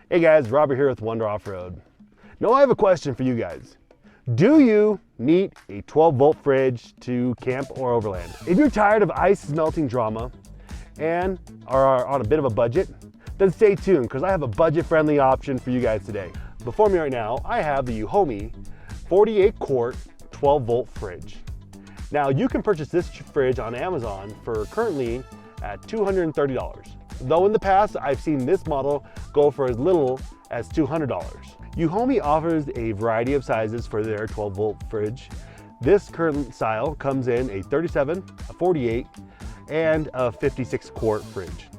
Hey guys, Robert here with Wonder Off-Road. Now I have a question for you guys. Do you need a 12-volt fridge to camp or overland? If you're tired of ice melting drama and are on a bit of a budget, then stay tuned because I have a budget-friendly option for you guys today. Before me right now, I have the Euhomy 48-quart 12-volt fridge. Now you can purchase this fridge on Amazon for currently at $230. Though in the past, I've seen this model go for as little as $200. Euhomy offers a variety of sizes for their 12-volt fridge. This current style comes in a 37, a 48, and a 56-quart fridge.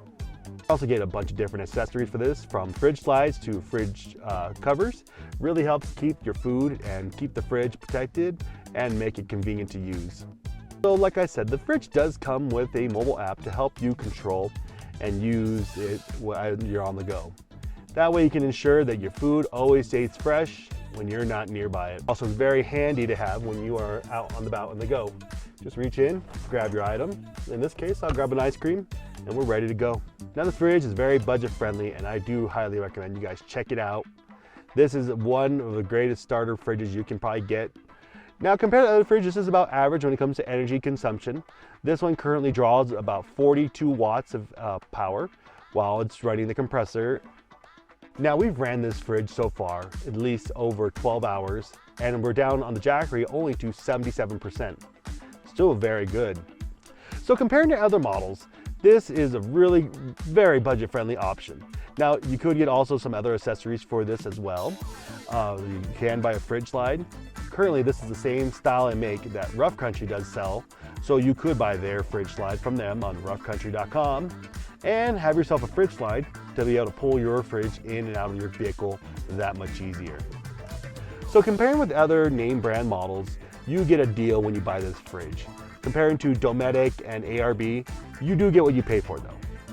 You also get a bunch of different accessories for this, from fridge slides to fridge covers. Really helps keep your food and keep the fridge protected and make it convenient to use. So like I said, the fridge does come with a mobile app to help you control and use it while you're on the go. That way you can ensure that your food always stays fresh when you're not nearby it. Also, it's very handy to have when you are out on the go. Just reach in, grab your item. In this case, I'll grab an ice cream and we're ready to go. Now the fridge is very budget friendly and I do highly recommend you guys check it out. This is one of the greatest starter fridges you can probably get. Now compared to other fridges, this is about average when it comes to energy consumption. This one currently draws about 42 watts of power while it's running the compressor. Now we've ran this fridge so far at least over 12 hours and we're down on the Jackery only to 77%. Still very good. So comparing to other models, this is a really very budget friendly option. Now you could get also some other accessories for this as well. You can buy a fridge slide. Currently this is the same style and make that Rough Country does sell. So you could buy their fridge slide from them on roughcountry.com and have yourself a fridge slide to be able to pull your fridge in and out of your vehicle that much easier. So comparing with other name brand models, you get a deal when you buy this fridge. Comparing to Dometic and ARB, you do get what you pay for though.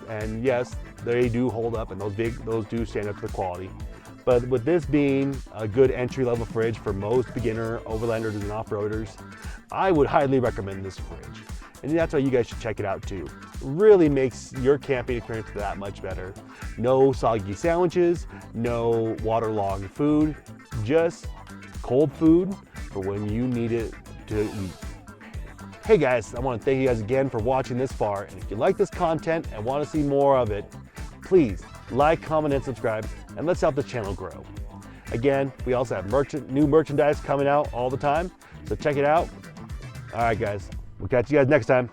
And yes, they do hold up and those do stand up to the quality. But with this being a good entry-level fridge for most beginner overlanders and off-roaders, I would highly recommend this fridge. And that's why you guys should check it out too. Really makes your camping experience that much better. No soggy sandwiches, no waterlogged food, just cold food for when you need it to eat. Hey guys, I want to thank you guys again for watching this far. And if you like this content and want to see more of it, please like, comment, and subscribe, and let's help the channel grow. Again, we also have new merchandise coming out all the time, so check it out. All right, guys, we'll catch you guys next time.